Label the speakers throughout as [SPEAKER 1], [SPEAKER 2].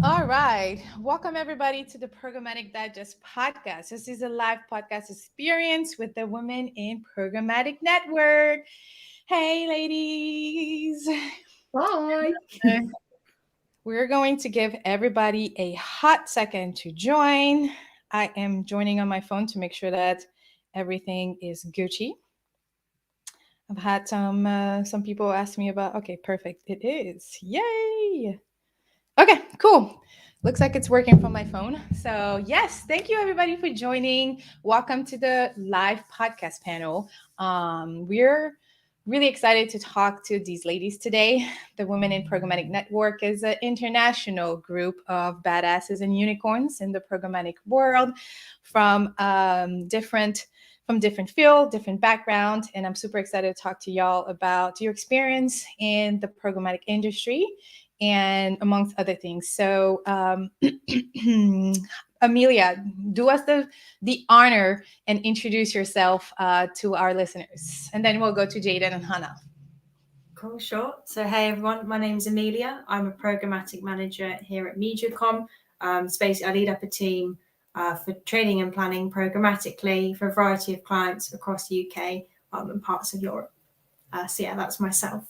[SPEAKER 1] All right. Welcome, everybody, to the Programmatic Digest podcast. This is a live podcast experience with the Women in Programmatic Network. Hey, ladies.
[SPEAKER 2] Bye.
[SPEAKER 1] We're going to give everybody a hot second to join. I am joining on my phone to make sure that everything is Gucci. I've had some people ask me about. Okay, perfect. It is. Yay! Okay, cool. Looks like it's working from my phone. So, yes, thank you everybody for joining. Welcome to the live podcast panel. We're really excited to talk to these ladies today. The Women in Programmatic Network is an international group of badasses and unicorns in the programmatic world from different field, different background, and I'm super excited to talk to y'all about your experience in the programmatic industry and amongst other things. So, Amelia, do us the honor and introduce yourself to our listeners, and then we'll go to Jaden and Hannah.
[SPEAKER 2] Cool, sure. So, hey everyone, my name's Amelia. I'm a programmatic manager here at MediaCom. So basically, I lead up a team for training and planning programmatically for a variety of clients across the UK and parts of Europe. So, yeah, that's myself.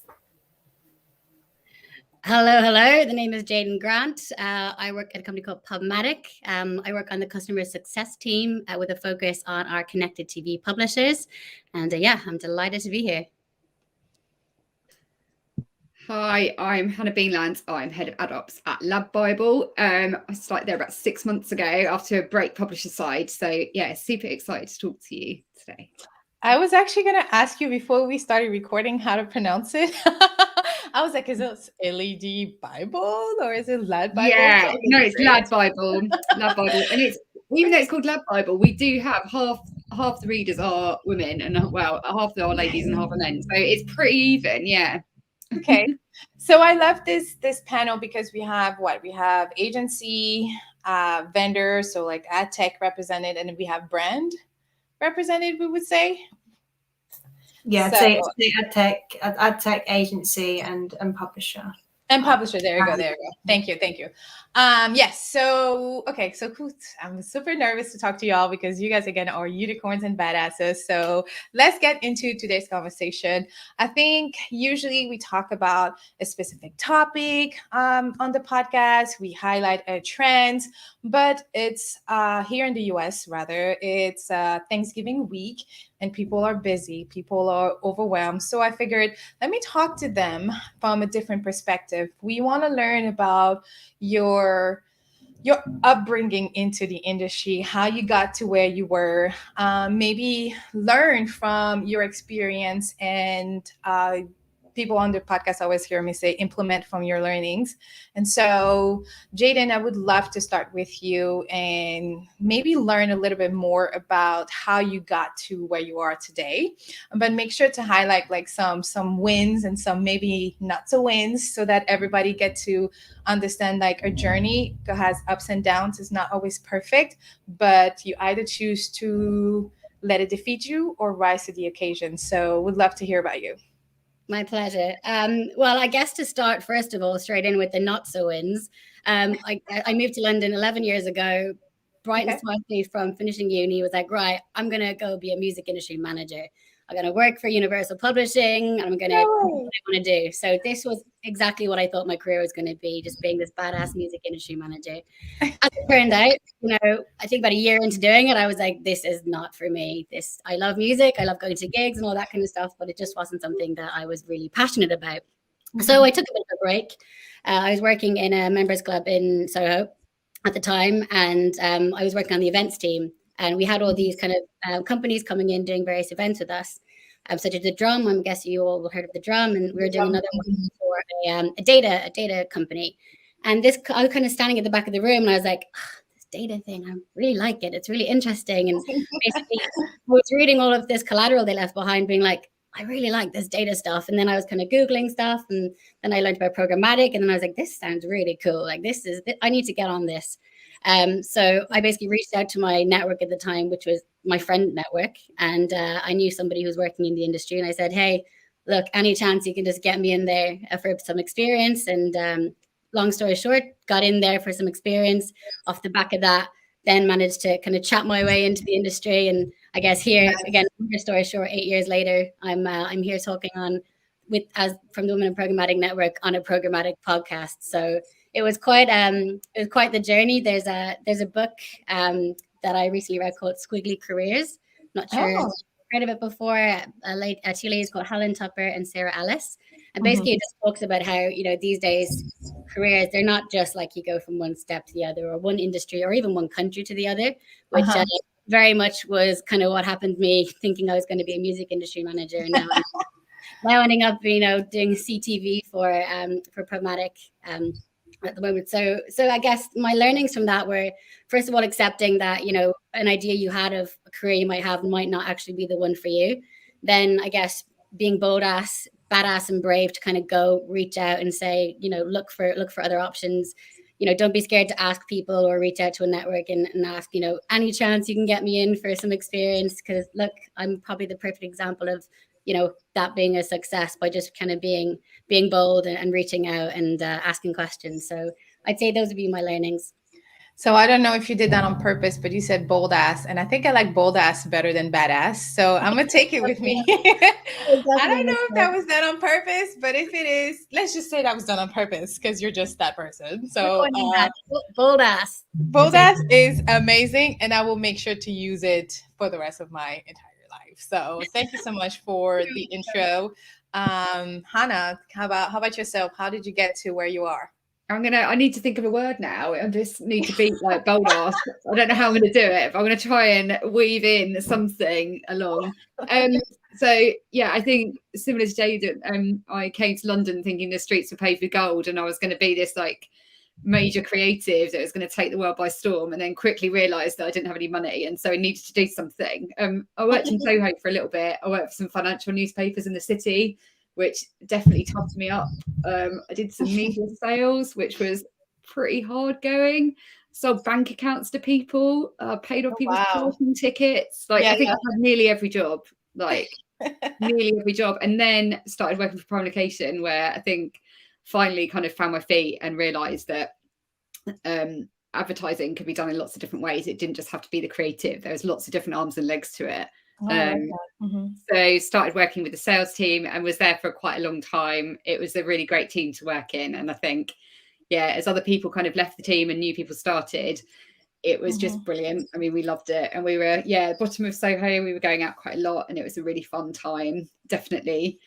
[SPEAKER 3] Hello. The name is Jaden Grant. I work at a company called Pubmatic. I work on the customer success team with a focus on our connected TV publishers. And I'm delighted to be here.
[SPEAKER 4] Hi, I'm Hannah Beanland. I'm head of AdOps at Lab Bible. I started there about 6 months ago after a break publisher side. So yeah, super excited to talk to you today.
[SPEAKER 1] I was actually going to ask you before we started recording how to pronounce it. I was like, is it LED Bible or is it Lad Bible?
[SPEAKER 4] Yeah, no, it's Lad Bible. Lad Bible. And it's, even though it's called Lad Bible, we do have half the readers are women and half are ladies and half are men. So it's pretty even, yeah.
[SPEAKER 1] Okay. So I love this panel because we have agency, vendors, so like ad tech represented, and we have brand represented, we would say.
[SPEAKER 2] Yeah, so, I'd say ad tech agency and publisher.
[SPEAKER 1] And publisher, there you go. Thank you. Yes, so cool. I'm super nervous to talk to y'all because you guys again are unicorns and badasses. So let's get into today's conversation. I think usually we talk about a specific topic on the podcast. We highlight trends, but it's here in the US rather. It's Thanksgiving week and people are busy, people are overwhelmed. So I figured, let me talk to them from a different perspective. We want to learn about your upbringing into the industry, how you got to where you were, maybe learn from your experience, and people on the podcast always hear me say implement from your learnings. And so Jaden, I would love to start with you and maybe learn a little bit more about how you got to where you are today, but make sure to highlight like some wins and some maybe not so wins so that everybody get to understand like a journey has ups and downs. It's not always perfect, but you either choose to let it defeat you or rise to the occasion. So would love to hear about you.
[SPEAKER 3] My pleasure. Well, I guess to start, first of all, straight in with the not so wins. I moved to London 11 years ago, bright and sparkly from finishing uni. Was like, right, I'm going to go be a music industry manager. I'm going to work for Universal Publishing and I'm going to do what I want to do. So this was exactly what I thought my career was going to be, just being this badass music industry manager. As it turned out, I think about a year into doing it, I was like, this is not for me. I love music. I love going to gigs and all that kind of stuff, but it just wasn't something that I was really passionate about. So I took a bit of a break. I was working in a members club in Soho at the time, and I was working on the events team. And we had all these kind of companies coming in doing various events with us, such as the Drum. I'm guessing you all heard of the Drum, and we were doing another one for a data company. And I was kind of standing at the back of the room, and I was like, this data thing, I really like it. It's really interesting. And basically, I was reading all of this collateral they left behind, being like, I really like this data stuff. And then I was kind of Googling stuff, and then I learned about programmatic, and then I was like, this sounds really cool. Like I need to get on this. So I basically reached out to my network at the time, which was my friend network. And I knew somebody who was working in the industry. And I said, hey, look, any chance you can just get me in there for some experience and long story short, got in there for some experience. Off the back of that, then managed to kind of chat my way into the industry. And I guess here again, longer story short, 8 years later, I'm here talking from the Women in Programmatic Network on a programmatic podcast. So it was quite the journey. There's a book that I recently read called Squiggly Careers. Not sure if you've heard of it before. Two ladies called Helen Tupper and Sarah Ellis. And basically it just talks about how, these days careers, they're not just like you go from one step to the other or one industry or even one country to the other, which very much was kind of what happened to me, thinking I was going to be a music industry manager. And now ending up, doing CTV for Programmatic at the moment. So I guess my learnings from that were, first of all, accepting that, an idea you had of a career you might have might not actually be the one for you. Then I guess being badass and brave to kind of go reach out and say, look for other options. Don't be scared to ask people or reach out to a network and ask, any chance you can get me in for some experience? Because look, I'm probably the perfect example of, that being a success by just kind of being bold and reaching out and asking questions. So I'd say those would be my learnings.
[SPEAKER 1] So I don't know if you did that on purpose, but you said bold ass, and I think I like bold ass better than badass. So I'm gonna take it with me. I don't know if that was done on purpose, but if it is, let's just say that was done on purpose because you're just that person. So
[SPEAKER 3] bold ass.
[SPEAKER 1] Bold ass is amazing, and I will make sure to use it for the rest of my entire life. So thank you so much for the intro. Hannah, how about yourself? How did you get to where you are?
[SPEAKER 4] I need to think of a word now. I just need to beat like bold ass. I don't know how I'm going to do it, but I'm going to try and weave in something along. So yeah, I think similar to Jade, I came to London thinking the streets were paved with gold, and I was going to be this like major creative that was going to take the world by storm, and then quickly realised that I didn't have any money, and so I needed to do something. I worked in Soho for a little bit. I worked for some financial newspapers in the city, which definitely toughed me up. I did some media sales, which was pretty hard going. Sold bank accounts to people, paid off people's parking tickets. I think I had nearly every job, and then started working for Promocation, where I think finally kind of found my feet and realised that advertising could be done in lots of different ways. It didn't just have to be the creative. There was lots of different arms and legs to it. So started working with the sales team and was there for quite a long time. It was a really great team to work in, and I think as other people kind of left the team and new people started, it was just brilliant. I mean, we loved it, and we were bottom of Soho. We were going out quite a lot, and it was a really fun time, definitely.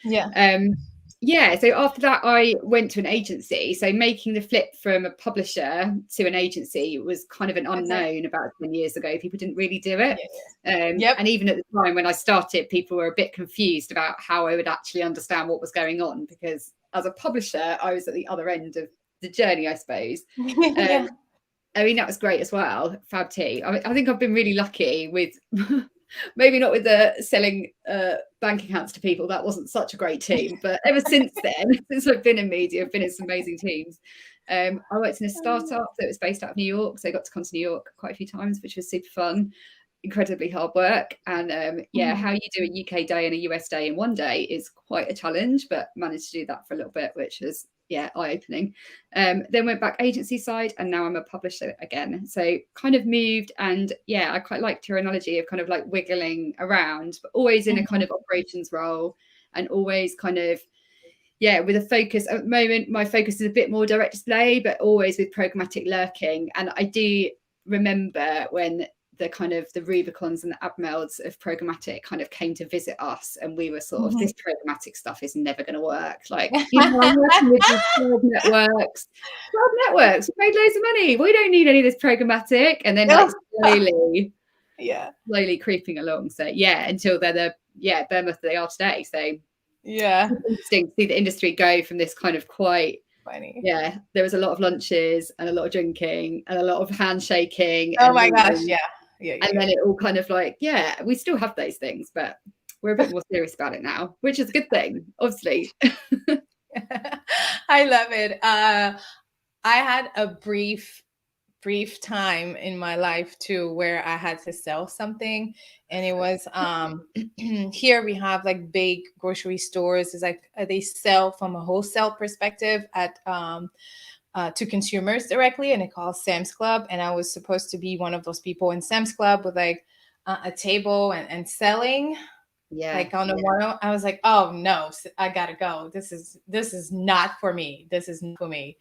[SPEAKER 4] So after that I went to an agency. So making the flip from a publisher to an agency was kind of an unknown about 10 years ago. People didn't really do it. And even at the time when I started, people were a bit confused about how I would actually understand what was going on, because as a publisher I was at the other end of the journey, I suppose. I mean, that was great as well. Fab tea. I think I've been really lucky with maybe not with the selling bank accounts to people. That wasn't such a great team. But ever since then, since I've been in media, I've been in some amazing teams. I worked in a startup that was based out of New York. So I got to come to New York quite a few times, which was super fun. Incredibly hard work. And how you do a UK day and a US day in one day is quite a challenge, but managed to do that for a little bit, which was eye-opening. Then went back agency side, and now I'm a publisher again. So kind of moved, and I quite liked your analogy of kind of like wiggling around, but always in a kind of operations role, and always kind of with a focus. At the moment my focus is a bit more direct display, but always with programmatic lurking. And I do remember when the kind of the Rubicons and the Abmelds of programmatic kind of came to visit us, and we were sort of, this programmatic stuff is never going to work. Like, I'm working with these 12 networks, we made loads of money. We don't need any of this programmatic. And then like slowly creeping along. So until they're the behemoth they are today. So it's interesting to see the industry go from this kind of quite funny. There was a lot of lunches and a lot of drinking and a lot of handshaking.
[SPEAKER 1] Oh my gosh,
[SPEAKER 4] and then it all kind of like, we still have those things, but we're a bit more serious about it now, which is a good thing, obviously.
[SPEAKER 1] I love it. I had a brief time in my life too where I had to sell something, and it was here we have like big grocery stores. It's like they sell from a wholesale perspective at to consumers directly, and it called Sam's Club. And I was supposed to be one of those people in Sam's Club with like a table and selling. Like on the one, I was like, oh no, I gotta go. This is not for me. This is not for me.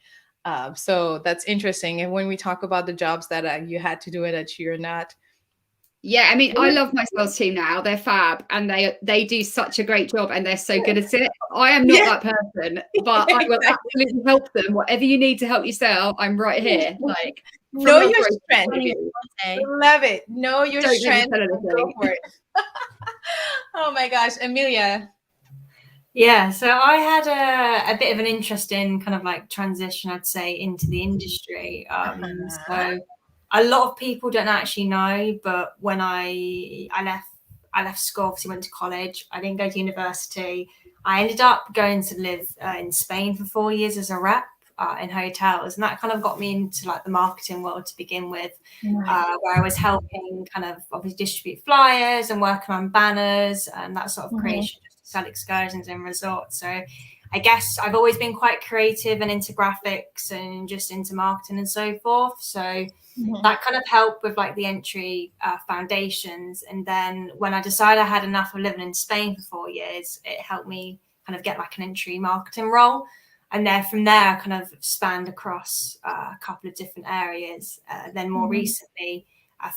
[SPEAKER 1] So that's interesting. And when we talk about the jobs that you had to do it, that you're not.
[SPEAKER 4] Yeah, I mean, I love my sales team now. They're fab, and they do such a great job, and they're so good at it. I am not that person, but I will absolutely help them. Whatever you need to help you sell, I'm right here. Like,
[SPEAKER 1] know your strength. Love it. Know your strength. Go for it. Oh my gosh, Amelia.
[SPEAKER 2] Yeah, so I had a bit of an interesting kind of like transition, I'd say, into the industry. So a lot of people don't actually know, but when I left school, obviously went to college. I didn't go to university. I ended up going to live in Spain for 4 years as a rep in hotels, and that kind of got me into like the marketing world to begin with, where I was helping kind of obviously distribute flyers and working on banners and that sort of creation, just to sell excursions and resorts. So I guess I've always been quite creative and into graphics and just into marketing and so forth. So that kind of helped with like the entry foundations. And then when I decided I had enough of living in Spain for 4 years, it helped me kind of get like an entry marketing role. And then from there, I kind of spanned across a couple of different areas. Then more recently,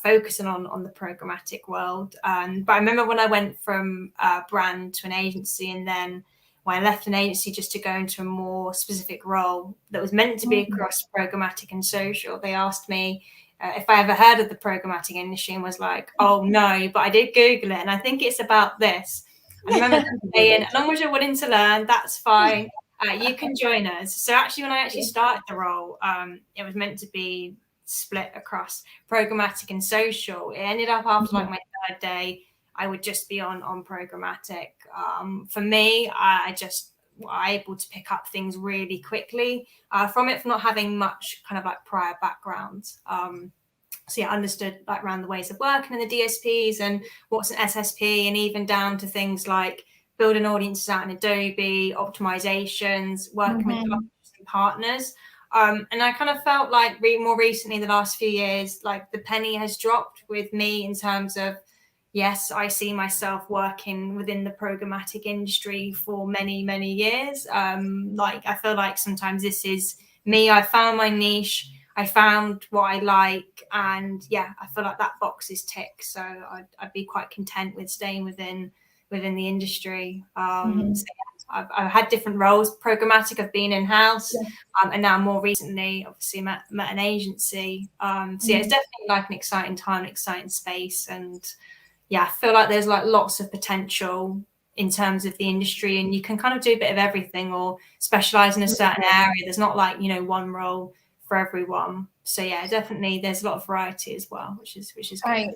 [SPEAKER 2] focusing on the programmatic world. But I remember when I went from a brand to an agency, and then when I left an agency just to go into a more specific role that was meant to be across programmatic and social, they asked me if I ever heard of the programmatic industry, and was like, oh no, but I did Google it, and I think it's about this. I remember saying, as long as you're willing to learn, that's fine. You can join us. So actually, when I actually started the role, it was meant to be split across programmatic and social. It ended up after like my third day, I would just be on programmatic. For me, I just was able to pick up things really quickly from it, from not having much kind of like prior background. So yeah, I understood like around the ways of working in the DSPs and what's an SSP, and even down to things like building audiences out in Adobe, optimizations, working with partners. And I kind of felt like more recently, the last few years, like the penny has dropped with me in terms of, yes, I see myself working within the programmatic industry for many, many years. Like I feel like sometimes this is me. I found my niche. I found what I like. And yeah, I feel like that box is ticked. So I'd be quite content with staying within the industry. So yeah, I've had different roles. Programmatic, I've been in-house, and now more recently, obviously, met an agency. So yeah, it's definitely like an exciting time, an exciting space, and yeah, I feel like there's like lots of potential in terms of the industry, and you can kind of do a bit of everything or specialize in a certain area. There's not like, one role for everyone. So yeah, definitely there's a lot of variety as well, which is great.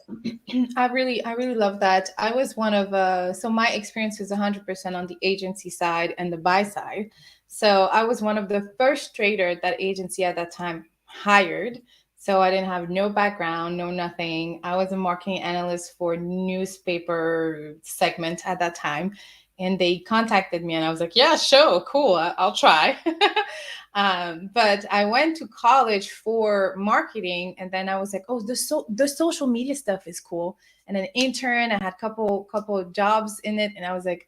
[SPEAKER 1] I really love that. I was one of so my experience was 100% on the agency side and the buy side. So I was one of the first trader that agency at that time hired. So I didn't have no background, no nothing. I was a marketing analyst for newspaper segment at that time. And they contacted me and I was like, yeah, sure, cool, I'll try. But I went to college for marketing, and then I was like, oh, the social media stuff is cool. And an intern, I had couple jobs in it, and I was like,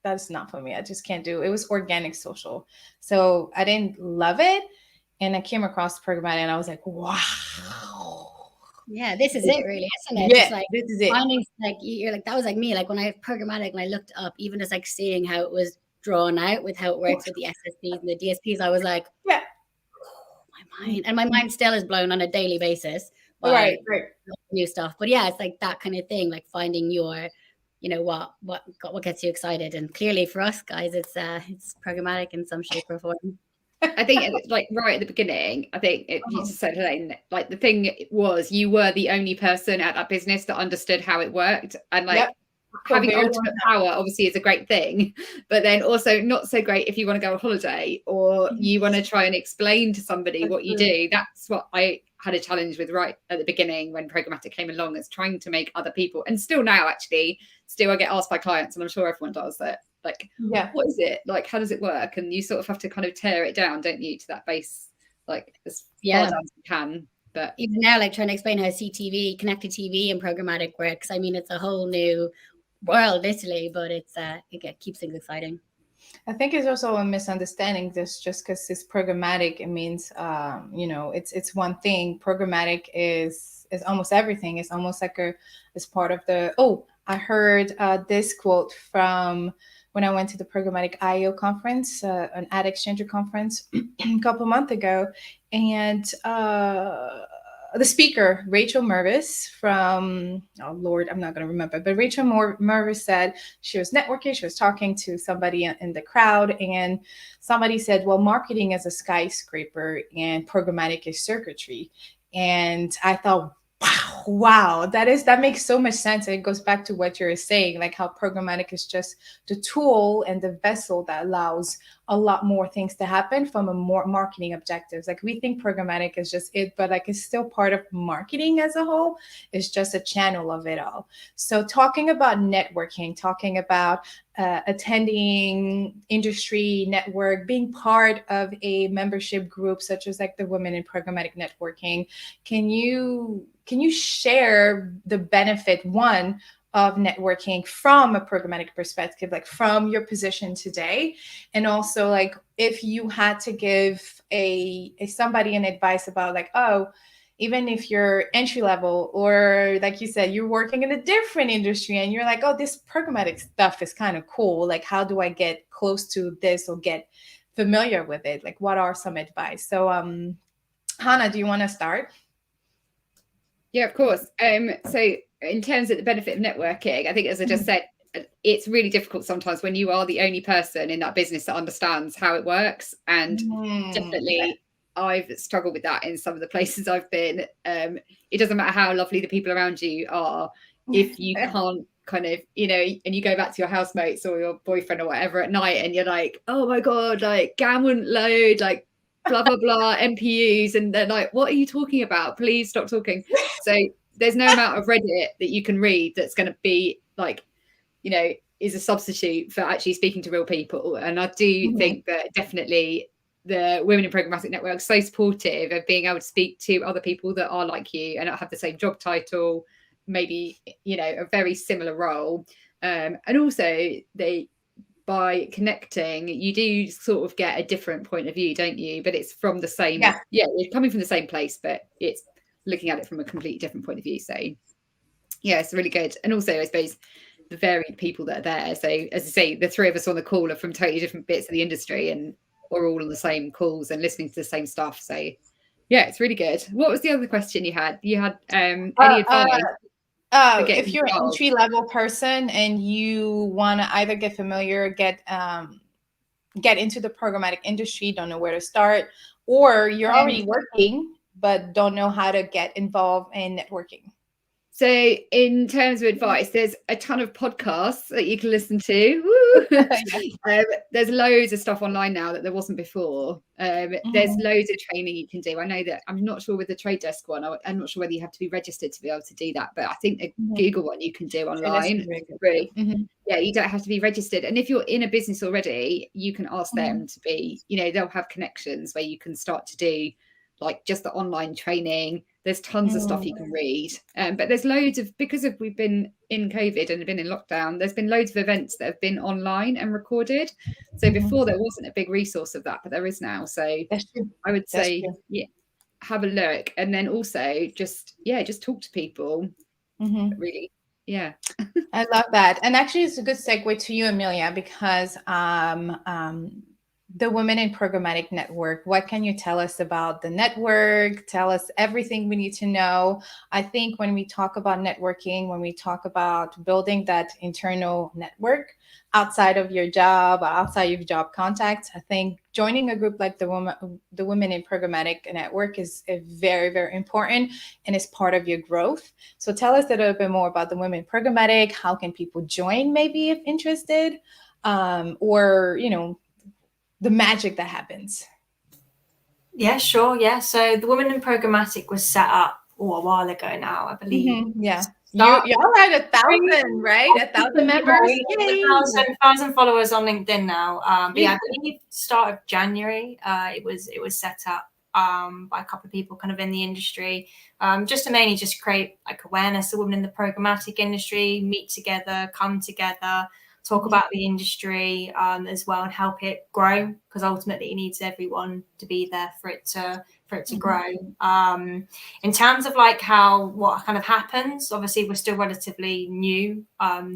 [SPEAKER 1] that's not for me. I just can't do it. It was organic social, so I didn't love it. And I came across programmatic, and I was like, wow.
[SPEAKER 3] Yeah, this is it, really, isn't it?
[SPEAKER 1] Yeah,
[SPEAKER 3] it's like,
[SPEAKER 1] this is it.
[SPEAKER 3] Finding, like, you're like, that was like me. Like when I have programmatic and I looked up, even just like seeing how it was drawn out with how it works with the SSPs and the DSPs, I was like,
[SPEAKER 1] yeah,
[SPEAKER 3] my mind, and my mind still is blown on a daily basis by
[SPEAKER 1] right.
[SPEAKER 3] new stuff. But yeah, it's like that kind of thing, like finding your, what gets you excited. And clearly for us guys, it's programmatic in some shape or form.
[SPEAKER 4] I think like right at the beginning, I think you just said, Helene, like the thing was you were the only person at that business that understood how it worked, and like having ultimate power obviously is a great thing, but then also not so great if you want to go on holiday or you want to try and explain to somebody what you do. That's what I had a challenge with right at the beginning when programmatic came along, is trying to make other people, and still now actually, still I get asked by clients, and I'm sure everyone does, that Like,
[SPEAKER 1] Yeah.
[SPEAKER 4] what is it? Like, how does it work? And you sort of have to kind of tear it down, don't you, to that base, like as far down as you can. But
[SPEAKER 3] even now, like trying to explain how CTV, connected TV and programmatic works. I mean, it's a whole new world, literally, but it keeps things exciting.
[SPEAKER 1] I think it's also a misunderstanding. This just because it's programmatic, it means it's one thing. Programmatic is almost everything. It's almost like it's part of the. Oh, I heard this quote from when I went to the Programmatic IO conference, an ad exchanger conference a couple months ago, and the speaker, Rachel Mervis from, oh Lord, I'm not going to remember, but Rachel Mervis said she was networking. She was talking to somebody in the crowd, and somebody said, well, marketing is a skyscraper and programmatic is circuitry. And I thought, wow, that makes so much sense. And it goes back to what you're saying, like how programmatic is just the tool and the vessel that allows a lot more things to happen from a more marketing objectives. Like we think programmatic is just it, but like it's still part of marketing as a whole. It's just a channel of it all. So talking about networking, talking about attending industry network, being part of a membership group such as like the Women in Programmatic Networking, can you share the benefit one of networking from a programmatic perspective, like from your position today, and also like if you had to give a somebody an advice about like, oh, even if you're entry level or like you said, you're working in a different industry and you're like, oh, this programmatic stuff is kind of cool. Like, how do I get close to this or get familiar with it? Like, what are some advice? So, Hannah, do you want to start?
[SPEAKER 4] Yeah, of course. So in terms of the benefit of networking, I think, as I just said, it's really difficult sometimes when you are the only person in that business that understands how it works. And definitely I've struggled with that in some of the places I've been. It doesn't matter how lovely the people around you are, if you can't kind of, and you go back to your housemates or your boyfriend or whatever at night and you're like, oh my God, like GAN wouldn't load, like blah, blah, blah, MPUs. And they're like, what are you talking about? Please stop talking. So there's no amount of Reddit that you can read that's going to be like, is a substitute for actually speaking to real people. And I do think that definitely the Women in Programmatic Network is so supportive of being able to speak to other people that are like you and have the same job title, maybe, a very similar role. And also by connecting, you do sort of get a different point of view, don't you? But it's from the same, it's coming from the same place, but it's looking at it from a completely different point of view. So yeah, it's really good. And also, I suppose, the varied people that are there. So as I say, the three of us on the call are from totally different bits of the industry and we're all on the same calls and listening to the same stuff. So yeah, it's really good. What was the other question you had? You had any advice?
[SPEAKER 1] If you're an entry-level person and you want to either get familiar, get into the programmatic industry, don't know where to start, or you're already working but don't know how to get involved in networking.
[SPEAKER 4] So in terms of advice, there's a ton of podcasts that you can listen to. There's loads of stuff online now that there wasn't before. There's loads of training you can do. I know that I'm not sure with the Trade Desk one. I'm not sure whether you have to be registered to be able to do that. But I think the Google one you can do online. Yeah, you don't have to be registered. And if you're in a business already, you can ask them to be, they'll have connections where you can start to do like just the online training. There's tons of stuff you can read, but there's loads of, because we've been in COVID and been in lockdown, there's been loads of events that have been online and recorded. So before there wasn't a big resource of that, but there is now. So I would say, have a look, and then also just talk to people. Really, yeah.
[SPEAKER 1] I love that, and actually, it's a good segue to you, Amelia, because the Women in Programmatic Network. What can you tell us about the network? Tell us everything we need to know. I think when we talk about networking, when we talk about building that internal network outside of your job, outside your job contacts, I think joining a group like the Women in Programmatic Network is very, very important and is part of your growth. So tell us a little bit more about the Women in Programmatic. How can people join, maybe if interested, or, the magic that happens?
[SPEAKER 2] Yeah, sure. Yeah. So the Women in Programmatic was set up a while ago now, I believe.
[SPEAKER 1] Y'all had 1,000, right? 1,000 members.
[SPEAKER 2] Yay. 1,000 followers on LinkedIn now. But yeah, I believe start of January, it was set up by a couple of people kind of in the industry, just to mainly just create like awareness of women in the programmatic industry, meet together, come together, talk about the industry as well, and help it grow, because ultimately it needs everyone to be there for it to grow. In terms of like what kind of happens, obviously we're still relatively new,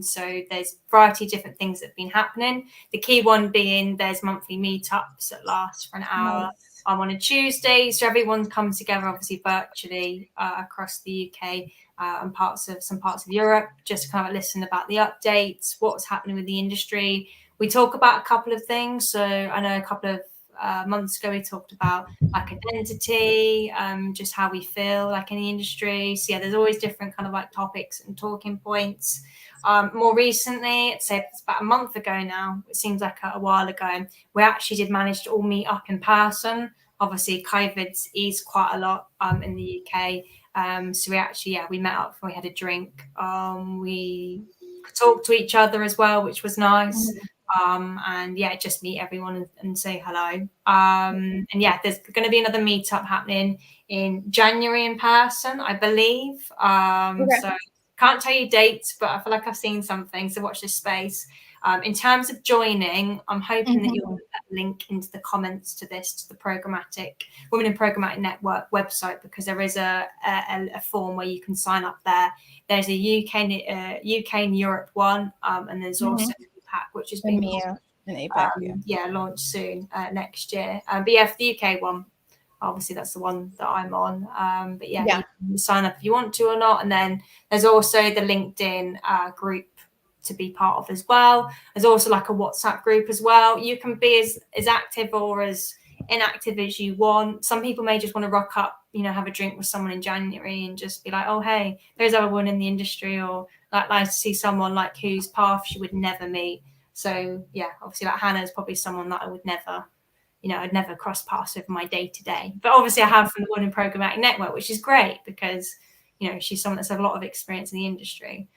[SPEAKER 2] so there's a variety of different things that have been happening. The key one being there's monthly meetups that last for an hour. On a Tuesday, so everyone comes together, obviously virtually, across the UK and some parts of Europe, just to kind of listen about the updates, what's happening with the industry. We talk about a couple of things. So I know a couple of months ago we talked about like identity, just how we feel like in the industry. So yeah, there's always different kind of like topics and talking points. More recently, it's about a month ago now, it seems like a while ago, we actually did manage to all meet up in person. Obviously, COVID's eased quite a lot in the UK. So we actually, we met up and we had a drink. We talked to each other as well, which was nice. And yeah, just meet everyone and say hello. And yeah, there's going to be another meetup happening in January in person, I believe. So can't tell you dates, but I feel like I've seen something, so watch this space. In terms of joining, I'm hoping that you'll put that link into the comments to the Women in Programmatic Network website, because there is a form where you can sign up there. There's a UK and Europe one, and there's also APAC, which is being launched soon next year. But yeah, for the UK one, obviously that's the one that I'm on. But yeah, you can sign up if you want to or not. And then there's also the LinkedIn group to be part of as well. There's also like a WhatsApp group as well. You can be as active or as inactive as you want. Some people may just want to rock up, have a drink with someone in January and just be like, oh, hey, there's everyone in the industry, or like to see someone like whose path she would never meet. So yeah, obviously like Hannah is probably someone that I would never, I'd never cross paths with my day to day. But obviously I have from the Women in Programmatic Network, which is great because, she's someone that's had a lot of experience in the industry,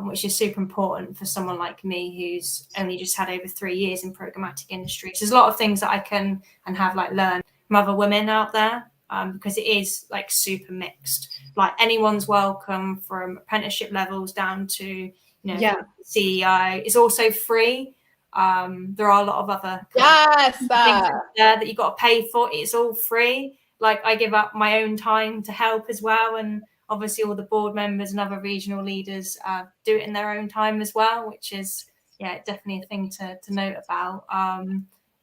[SPEAKER 2] which is super important for someone like me who's only just had over 3 years in programmatic industry. So there's a lot of things that I can and have like learned from other women out there, because it is like super mixed. Like anyone's welcome, from apprenticeship levels down to, CEO. It's also free. There are a lot of other things there that you got to pay for. It's all free. Like I give up my own time to help as well, and obviously all the board members and other regional leaders do it in their own time as well, which is definitely a thing to note about.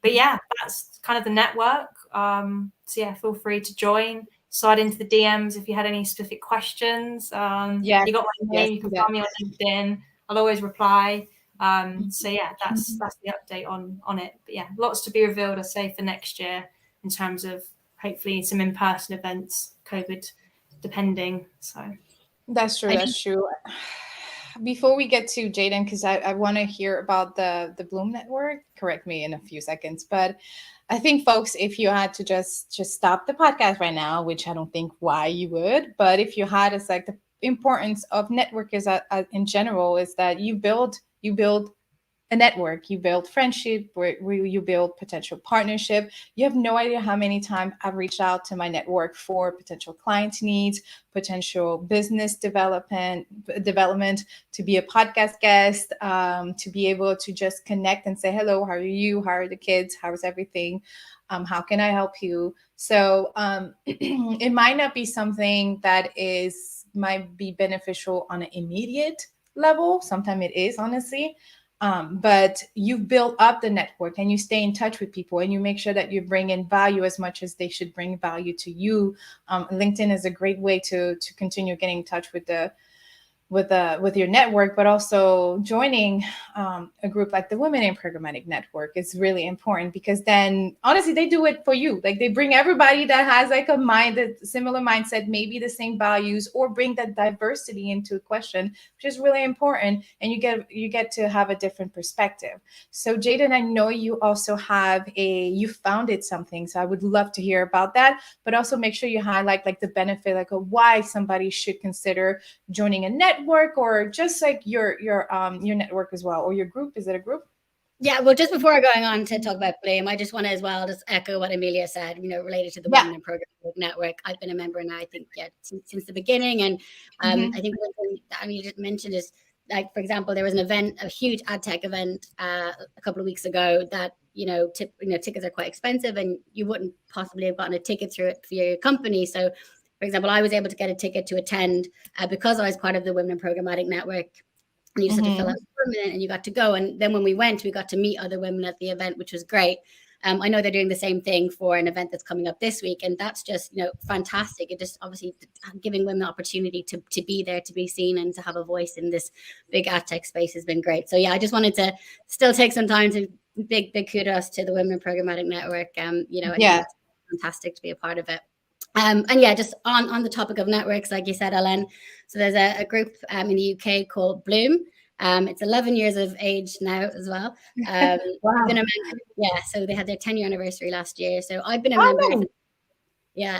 [SPEAKER 2] But yeah, that's kind of the network. So yeah, feel free to join. Slide into the DMs if you had any specific questions. You got my name. You can find me on LinkedIn. I'll always reply. So yeah, that's the update on it. But yeah, lots to be revealed, I say, for next year in terms of hopefully some in-person events, COVID depending. So
[SPEAKER 1] that's true. Before we get to Jaden, because I want to hear about the Bloom Network, correct me in a few seconds, but I think, folks, if you had to just stop the podcast right now, which I don't think why you would, but if you had, it's like the importance of network is in general is that you build a network, you build friendship, where you build potential partnership. You have no idea how many times I've reached out to my network for potential client needs, potential business development, to be a podcast guest, to be able to just connect and say, hello, how are you? How are the kids? How is everything? How can I help you? So it might not be something that might be beneficial on an immediate level. Sometimes it is, honestly. But you build up the network and you stay in touch with people and you make sure that you bring in value as much as they should bring value to you. LinkedIn is a great way to continue getting in touch with your network, but also joining a group like the Women in Programmatic Network is really important, because then honestly they do it for you. Like they bring everybody that has like a similar mindset, maybe the same values, or bring that diversity into question, which is really important. And you get to have a different perspective. So Jaden, I know you also you founded something, so I would love to hear about that, but also make sure you highlight like the benefit, like why somebody should consider joining a network network, or just like your network as well, or your group? Is it a group?
[SPEAKER 3] Yeah, well, just before going on to talk about Bloom, I just want to as well just echo what Amelia said, related to the Women in Programmatic Network. I've been a member now, I think, since the beginning. And I think one thing that Amelia just mentioned is, like, for example, there was an event, a huge ad tech event a couple of weeks ago that, tickets are quite expensive and you wouldn't possibly have gotten a ticket through it for your company. So, for example, I was able to get a ticket to attend because I was part of the Women in Programmatic Network. And you just had to fill out a form and you got to go. And then when we went, we got to meet other women at the event, which was great. I know they're doing the same thing for an event that's coming up this week. And that's just, fantastic. It just obviously giving women the opportunity to be there, to be seen, and to have a voice in this big ad tech space has been great. So, yeah, I just wanted to still take some time to big kudos to the Women in Programmatic Network. I think it's fantastic to be a part of it. And yeah, just on the topic of networks, like you said, Ellen, so there's a group in the UK called Bloom. It's 11 years of age now as well.
[SPEAKER 1] Wow.
[SPEAKER 3] I've been a member, so they had their 10-year anniversary last year. So I've been a member.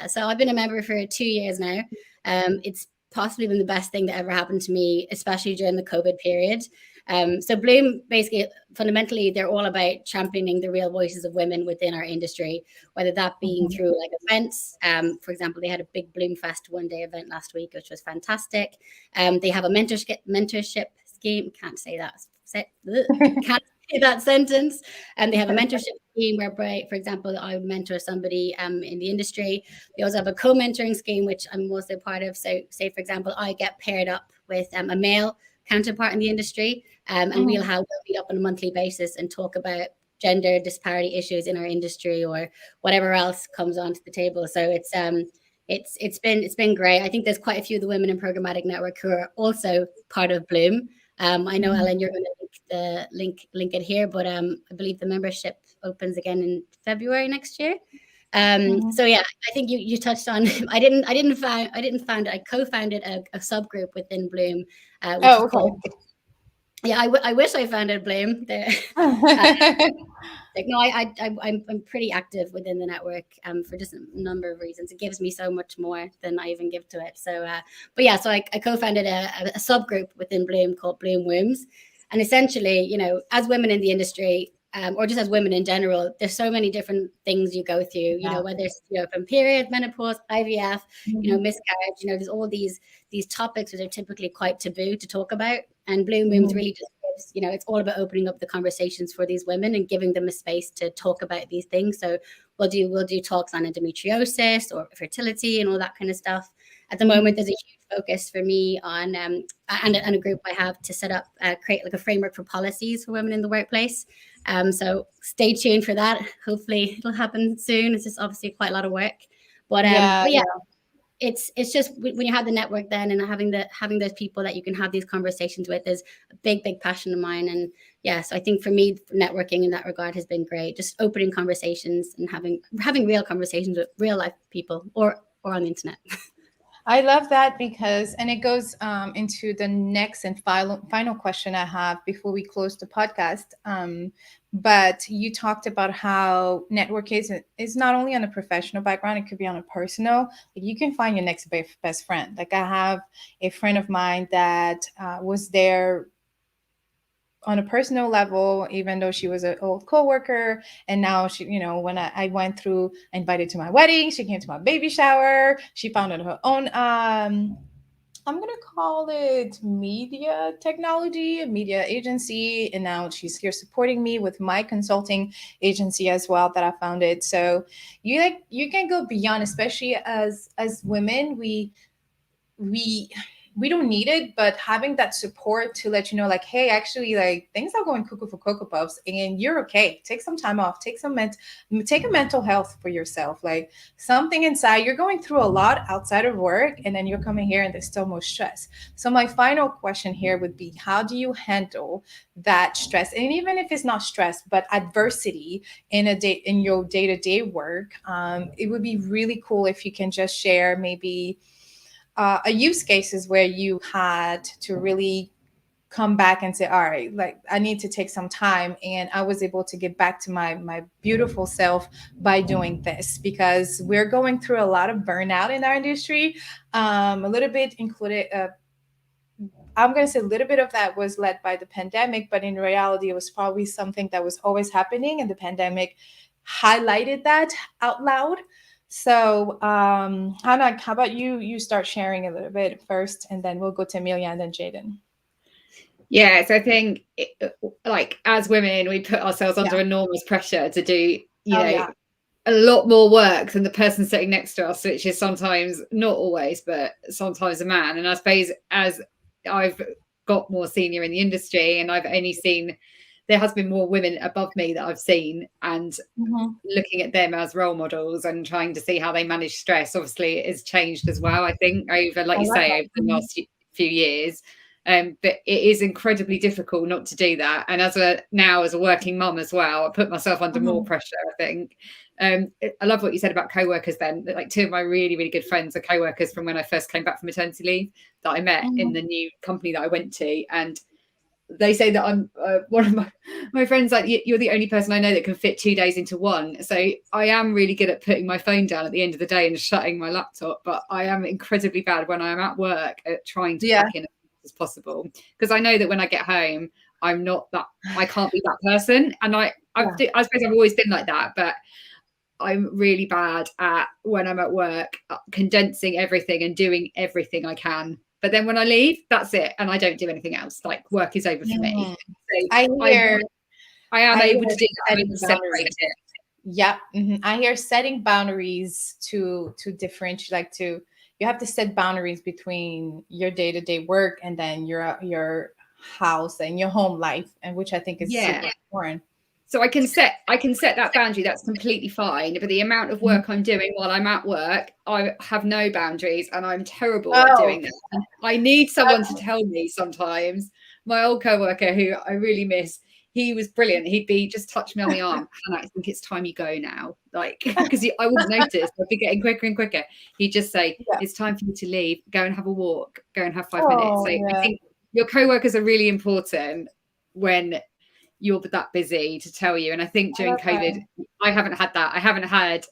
[SPEAKER 3] So I've been a member for 2 years now. It's possibly been the best thing that ever happened to me, especially during the COVID period. So Bloom, basically, fundamentally, they're all about championing the real voices of women within our industry, whether that being through like events. For example, they had a big Bloom Fest one-day event last week, which was fantastic. They have a mentorship scheme. Can't say that. Can't say that sentence. And they have a mentorship scheme whereby, for example, I would mentor somebody in the industry. They also have a co-mentoring scheme, which I'm also part of. So, say, for example, I get paired up with a male counterpart in the industry, and we'll meet up on a monthly basis and talk about gender disparity issues in our industry or whatever else comes onto the table. So it's been great. I think there's quite a few of the Women in Programmatic Network who are also part of Bloom. I know, Ellen, you're going to link it here, but I believe the membership opens again in February next year. So yeah, I think you touched on. I didn't found. I co-founded a subgroup within Bloom, which is called. Yeah, I wish I founded Bloom there. No, I'm pretty active within the network for just a number of reasons. It gives me so much more than I even give to it. So, but yeah, so I co-founded a subgroup within Bloom called Bloom Wombs, and essentially, as women in the industry, or just as women in general, there's so many different things you go through. Whether it's from period, menopause, IVF, miscarriage. There's all these topics that are typically quite taboo to talk about, and Bloom Wombs really just it's all about opening up the conversations for these women and giving them a space to talk about these things. So we'll do talks on endometriosis or fertility and all that kind of stuff. At the moment, there's a huge focus for me on and a group I have to set up, create like a framework for policies for women in the workplace. So stay tuned for that. Hopefully it'll happen soon. It's just obviously quite a lot of work, but yeah. It's just when you have the network then and having those people that you can have these conversations with is a big passion of mine. And yeah, so I think for me, networking in that regard has been great. Just opening conversations and having real conversations with real life people or on the internet.
[SPEAKER 1] I love that because, and it goes into the next and final question I have before we close the podcast. But you talked about how networking is not only on a professional background, it could be on a personal. Like you can find your next best friend. Like I have a friend of mine that was there on a personal level, even though she was an old coworker, and now she, when I went through, invited to my wedding, she came to my baby shower, she founded her own, I'm going to call it media agency. And now she's here supporting me with my consulting agency as well that I founded. So you can go beyond, especially as women, we don't need it, but having that support to let you know, like, hey, actually, like things are going cuckoo for Cocoa Puffs, and you're okay. Take some time off. Take a mental health for yourself. Like something inside, you're going through a lot outside of work, and then you're coming here and there's still more stress. So my final question here would be, how do you handle that stress? And even if it's not stress, but adversity in your day-to-day work, it would be really cool if you can just share maybe a use cases where you had to really come back and say, all right, like I need to take some time, and I was able to get back to my beautiful self by doing this, because we're going through a lot of burnout in our industry, a little bit included I'm going to say a little bit of that was led by the pandemic, but in reality, it was probably something that was always happening, and the pandemic highlighted that out loud. So, Hannah, how about you start sharing a little bit first, and then we'll go to Amelia and then Jaden.
[SPEAKER 4] Yeah, so I think like as women, we put ourselves under enormous pressure to do, a lot more work than the person sitting next to us, which is sometimes, not always, but sometimes a man. And I suppose as I've got more senior in the industry, and I've only seen, there has been more women above me that I've seen, and looking at them as role models and trying to see how they manage stress, obviously it has changed as well, I think, over, like you say, over the last few years. But it is incredibly difficult not to do that. And as a working mum as well, I put myself under more pressure, I think. I love what you said about co-workers then. Like, two of my really, really good friends are co-workers from when I first came back from maternity leave that I met in the new company that I went to. And they say that I'm one of my friends, like, you're the only person I know that can fit 2 days into one. So I am really good at putting my phone down at the end of the day and shutting my laptop, but I am incredibly bad when I'm at work at trying to pack in as possible, because I know that when I get home, I'm not that, I can't be that person. And I suppose I've always been like that, but I'm really bad at, when I'm at work, condensing everything and doing everything I can. But then when I leave, that's it, and I don't do anything else. Like, work is over for me. So I am able to do that and separate it.
[SPEAKER 1] Yep. I hear setting boundaries to differentiate, like you have to set boundaries between your day-to-day work and then your house and your home life, and which I think is super important.
[SPEAKER 4] So I can set that boundary. That's completely fine. But the amount of work I'm doing while I'm at work, I have no boundaries, and I'm terrible at doing that. I need someone to tell me sometimes. My old coworker, who I really miss, he was brilliant. He'd be, just touch me on the arm, and I think it's time you go now. Like, because I wouldn't notice. I'd be getting quicker and quicker. He'd just say, it's time for you to leave. Go and have a walk. Go and have 5 minutes. So I think your co-workers are really important when you're that busy, to tell you. And I think during COVID, I haven't had that. I haven't had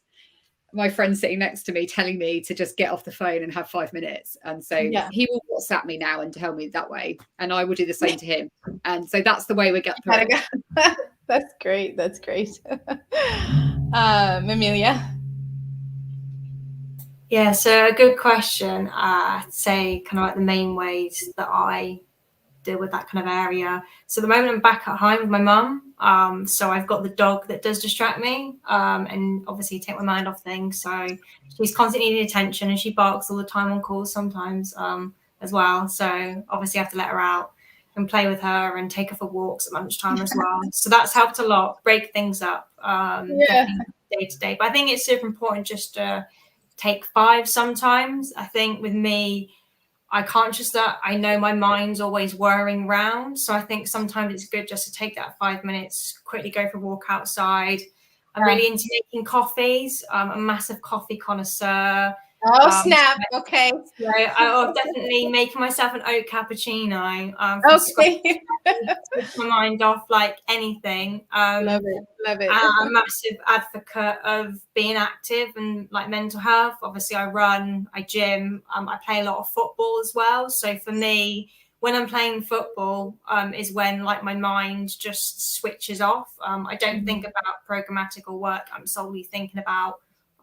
[SPEAKER 4] my friend sitting next to me telling me to just get off the phone and have 5 minutes. And so he will WhatsApp me now and tell me that way, and I will do the same to him. And so that's the way we get through it.
[SPEAKER 1] That's great. That's great. Amelia?
[SPEAKER 2] Yeah, so a good question. I'd say kind of like the main ways that I deal with that kind of area. So at the moment I'm back at home with my mum. So I've got the dog that does distract me, and obviously take my mind off things. So she's constantly needing attention, and she barks all the time on calls sometimes as well. So obviously I have to let her out and play with her and take her for walks at lunchtime as well. So that's helped a lot, break things up day to day. But I think it's super important just to take 5 sometimes. I think with me, I can't just that I know my mind's always whirring round. So I think sometimes it's good just to take that 5 minutes, quickly go for a walk outside. I'm really into making coffees. I'm a massive coffee connoisseur.
[SPEAKER 1] Oh, snap. Okay.
[SPEAKER 2] So I'm definitely making myself an oat cappuccino.
[SPEAKER 1] Okay.
[SPEAKER 2] Take my mind off like anything.
[SPEAKER 1] Love it. Love it.
[SPEAKER 2] I'm a massive advocate of being active and like mental health. Obviously, I run, I gym, I play a lot of football as well. So for me, when I'm playing football, is when like my mind just switches off. I don't think about programmatic or work. I'm solely thinking about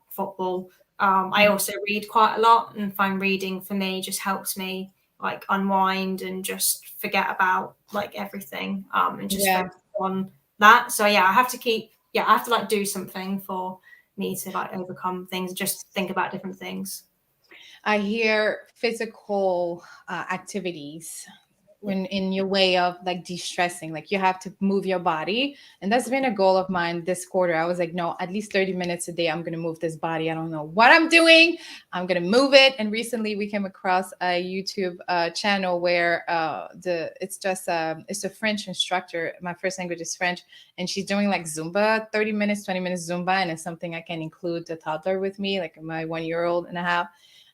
[SPEAKER 2] football. I also read quite a lot, and find reading for me just helps me like unwind and just forget about like everything, and just focus on that. So I have to like do something for me to like overcome things, just think about different things.
[SPEAKER 1] I hear physical activities when in your way of like de-stressing, like you have to move your body. And that's been a goal of mine this quarter. I was like, no, at least 30 minutes a day, I'm going to move this body. I don't know what I'm doing. I'm going to move it. And recently we came across a YouTube channel where it's a French instructor. My first language is French. And she's doing like Zumba, 30 minutes, 20 minutes Zumba. And it's something I can include the toddler with me, like my 1-year-old and a half.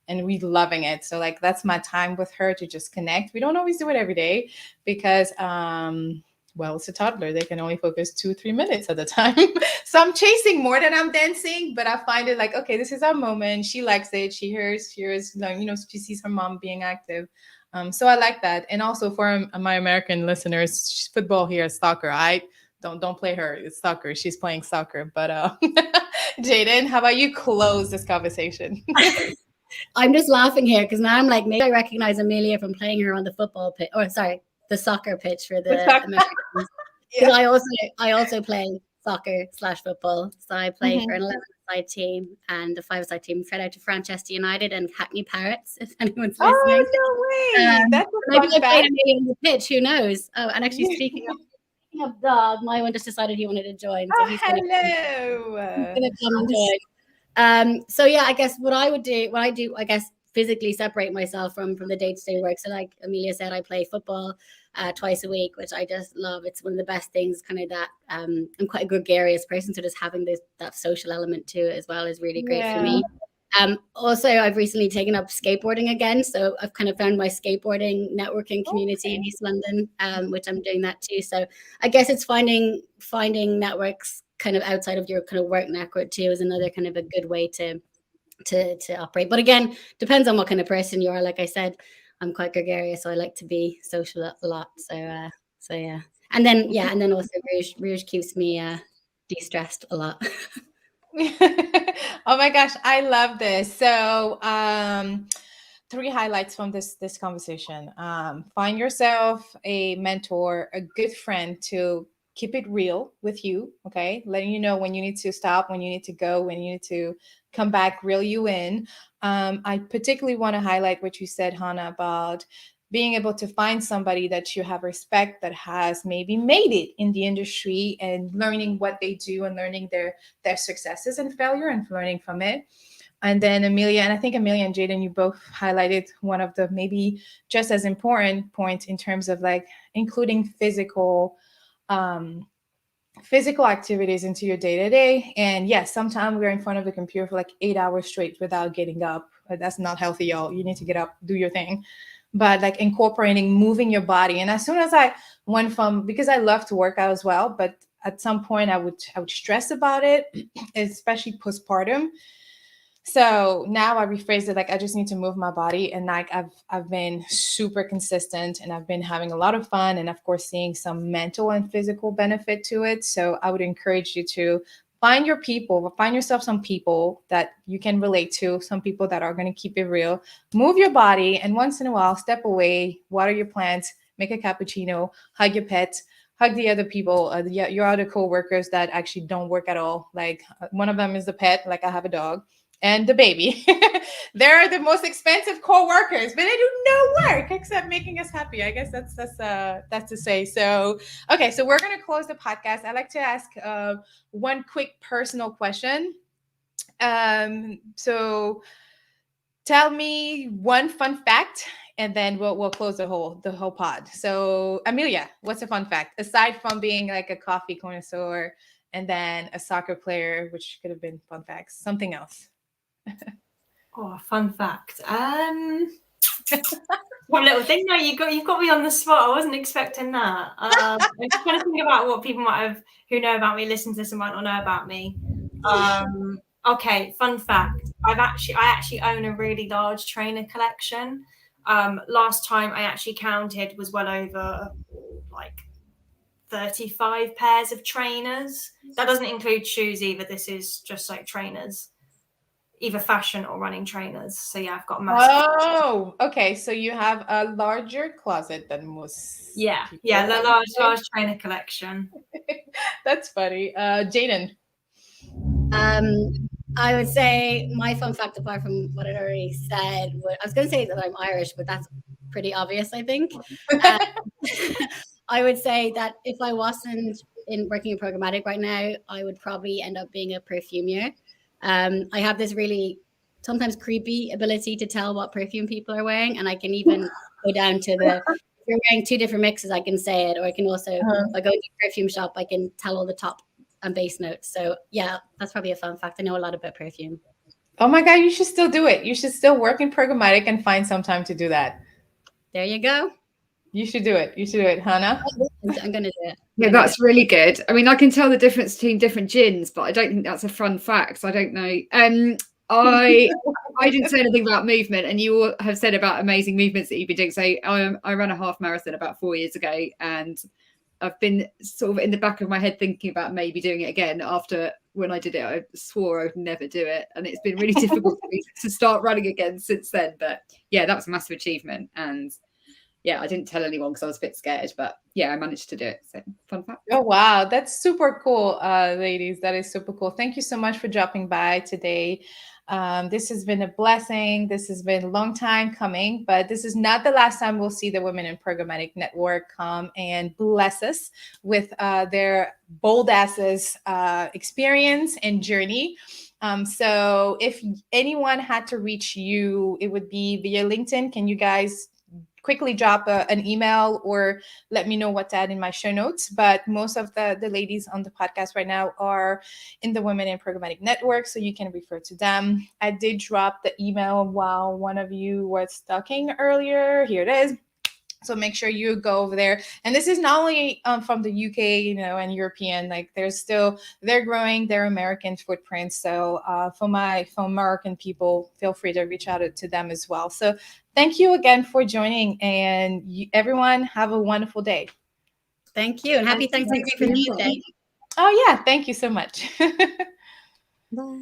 [SPEAKER 1] And we're loving it. So like, that's my time with her to just connect. We don't always do it every day because, well, it's a toddler. They can only focus 2-3 minutes at a time. So I'm chasing more than I'm dancing, but I find it like, okay, this is our moment. She likes it. She hears, she sees her mom being active. So I like that. And also for my American listeners, football here is soccer. Don't play her. It's soccer. She's playing soccer. But Jaden, how about you close this conversation?
[SPEAKER 3] I'm just laughing here because now I'm like, maybe I recognize Amelia from playing her on the football pitch, or sorry, the soccer pitch for the Americans. Because I also play soccer/football. So I play for an 11-side team and a 5-side team. Shout out to Franchester United and Hackney Parrots, if anyone's listening.
[SPEAKER 1] Oh, no way. That's a
[SPEAKER 3] maybe
[SPEAKER 1] fun
[SPEAKER 3] I played
[SPEAKER 1] fact.
[SPEAKER 3] Amelia on the pitch. Who knows? Oh, and actually speaking of dog, my one just decided he wanted to join. So he's
[SPEAKER 1] hello.
[SPEAKER 3] Gonna come and join. So yeah, I guess what I do, I guess, physically separate myself from the day-to-day work. So like Amelia said, I play football twice a week, which I just love. It's one of the best things, kind of that I'm quite a gregarious person, so just having that social element to it as well is really great for me. Also, I've recently taken up skateboarding again, so I've kind of found my skateboarding networking community in East London, which I'm doing that too. So I guess it's finding networks kind of outside of your kind of work network too is another kind of a good way to operate. But again, depends on what kind of person you are. Like I said, I'm quite gregarious, so I like to be social a lot. So yeah, and then also Rouge keeps me de-stressed a lot.
[SPEAKER 1] Oh my gosh, I love this. So 3 highlights from this conversation. Find yourself a mentor, a good friend to keep it real with you, okay? Letting you know when you need to stop, when you need to go, when you need to come back, reel you in. I particularly want to highlight what you said, Hannah, about being able to find somebody that you have respect, that has maybe made it in the industry, and learning what they do and learning their successes and failure and learning from it. And then Amelia, and I think Amelia and Jaden, you both highlighted one of the maybe just as important points in terms of like including physical activities into your day-to-day. And yes, sometimes we're in front of the computer for like 8 hours straight without getting up. That's not healthy, y'all. You need to get up, do your thing. But like incorporating moving your body. And as soon as I went from, because I love to work out as well, but at some point I would stress about it, especially postpartum. So now I rephrase it like I just need to move my body, and like I've been super consistent, and I've been having a lot of fun, and of course seeing some mental and physical benefit to it. So I would encourage you to find yourself some people that you can relate to, some people that are going to keep it real, move your body, and once in a while step away, water your plants, make a cappuccino, hug your pets, hug the other people, your other coworkers that actually don't work at all. Like one of them is the pet, like I have a dog, and the baby. They're the most expensive co-workers, but they do no work except making us happy. I guess that's to say. So, okay, so we're going to close the podcast. I like to ask one quick personal question. So tell me one fun fact, and then we'll close the whole pod. So Amelia, what's a fun fact aside from being like a coffee connoisseur and then a soccer player, which could have been fun facts, something else?
[SPEAKER 2] Oh, fun fact. One little thing. No, you've got me on the spot. I wasn't expecting that. I'm just trying to think about what people might have who know about me, listen to this, and might not know about me. Okay, fun fact. I actually own a really large trainer collection. Last time I actually counted was well over like 35 pairs of trainers. That doesn't include shoes either. This is just like trainers, either fashion or running trainers. So yeah, I've got a massive.
[SPEAKER 1] Oh, okay. So you have a larger closet than most.
[SPEAKER 2] Yeah,
[SPEAKER 1] people.
[SPEAKER 2] yeah, the large trainer collection.
[SPEAKER 1] That's funny. Jaden.
[SPEAKER 3] I would say my fun fact, apart from what I already said, I was going to say that I'm Irish, but that's pretty obvious, I think. I would say that if I wasn't working in programmatic right now, I would probably end up being a perfumer. I have this really sometimes creepy ability to tell what perfume people are wearing, and I can even go down to if you're wearing 2 different mixes, I can say it, or I can also, if I go to a perfume shop, I can tell all the top and base notes. So yeah, that's probably a fun fact. I know a lot about perfume.
[SPEAKER 1] Oh my God, you should still do it. You should still work in programmatic and find some time to do that.
[SPEAKER 3] There you go.
[SPEAKER 1] You should do it, Hannah.
[SPEAKER 3] I'm going to do it.
[SPEAKER 4] Yeah, that's really good. I mean, I can tell the difference between different gins, but I don't think that's a fun fact. I don't know. I didn't say anything about movement, and you all have said about amazing movements that you've been doing. So I ran a half marathon about 4 years ago, and I've been sort of in the back of my head thinking about maybe doing it again. After when I did it, I swore I would never do it, and it's been really difficult for me to start running again since then. But yeah, that was a massive achievement, and yeah, I didn't tell anyone because I was a bit scared, but yeah, I managed to do it. So fun fact.
[SPEAKER 1] Oh, wow. That's super cool, ladies. That is super cool. Thank you so much for dropping by today. This has been a blessing. This has been a long time coming, but this is not the last time we'll see the Women in Programmatic Network come and bless us with their bold asses experience and journey. So if anyone had to reach you, it would be via LinkedIn. Can you guys quickly drop an email or let me know what to add in my show notes? But most of the ladies on the podcast right now are in the Women in Programmatic Network, so you can refer to them. I did drop the email while one of you was talking earlier. Here it is. So make sure you go over there. And this is not only from the UK, and European, like they're growing their American footprint. So for American people, feel free to reach out to them as well. So thank you again for joining, and everyone have a wonderful day.
[SPEAKER 3] Thank you. And happy Thanksgiving for me today.
[SPEAKER 1] Oh yeah. Thank you so much.
[SPEAKER 3] Bye.